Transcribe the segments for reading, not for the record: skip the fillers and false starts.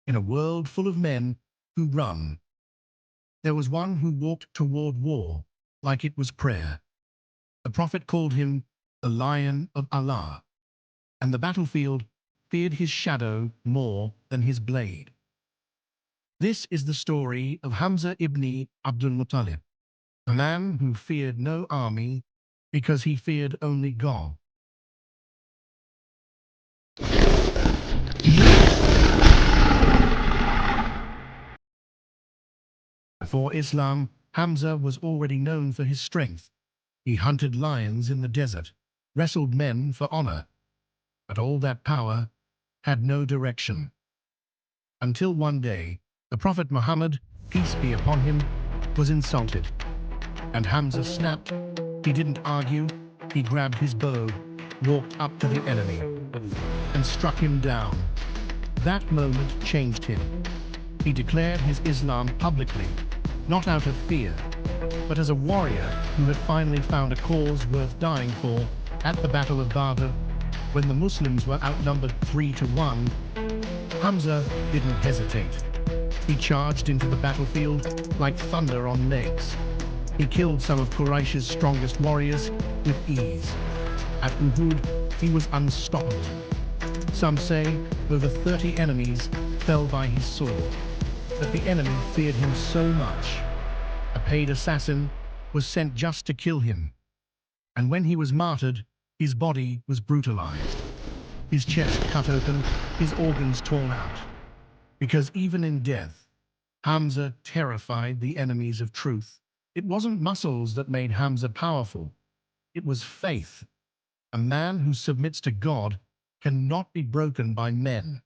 In a world full of men who run, there was one who walked toward war like it was prayer. The Prophet called him the Lion of Allah, and the battlefield feared his shadow more than his blade. This is the story of Hamza ibn Abdul-Muttalib, a man who feared no army because he feared only God. Before Islam, Hamza was already known for his strength. He hunted lions in the desert, wrestled men for honor, but all that power had no direction. Until one day, the Prophet Muhammad, peace be upon him, was insulted. And Hamza snapped. He didn't argue. He grabbed his bow, walked up to the enemy, and struck him down. That moment changed him. He declared his Islam publicly, not out of fear, but as a warrior who had finally found a cause worth dying for. At the Battle of Badr, when the Muslims were outnumbered 3-1, Hamza didn't hesitate. He charged into the battlefield like thunder on legs. He killed some of Quraysh's strongest warriors with ease. At Uhud, he was unstoppable. Some say over 30 enemies fell by his sword, but the enemy feared him so much. A paid assassin was sent just to kill him. And when he was martyred, his body was brutalized. His chest cut open, his organs torn out. Because even in death, Hamza terrified the enemies of truth. It wasn't muscles that made Hamza powerful. It was faith. A man who submits to God cannot be broken by men.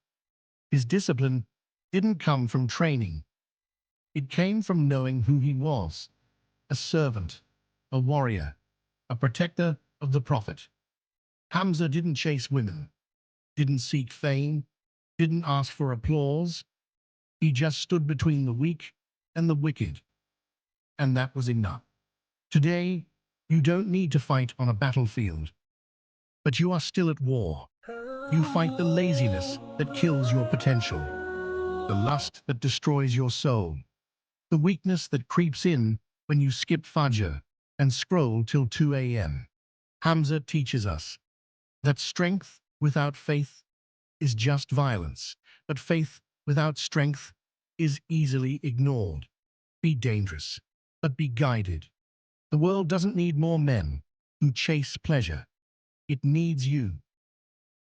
His discipline didn't come from training. It came from knowing who he was, a servant, a warrior, a protector of the Prophet. Hamza didn't chase women, didn't seek fame, didn't ask for applause. He just stood between the weak and the wicked. And that was enough. Today, you don't need to fight on a battlefield, but you are still at war. You fight the laziness that kills your potential, the lust that destroys your soul, the weakness that creeps in when you skip Fajr and scroll till 2 a.m. Hamza teaches us that strength without faith is just violence, but faith without strength is easily ignored. Be dangerous, but be guided. The world doesn't need more men who chase pleasure. It needs you,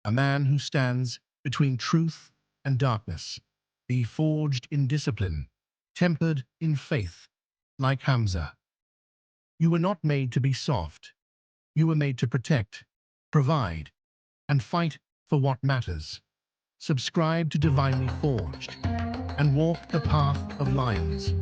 a man who stands between truth and darkness. Be forged in discipline, tempered in faith, like Hamza. You were not made to be soft. You were made to protect, provide, and fight for what matters. Subscribe to Divinely Forged and walk the path of lions.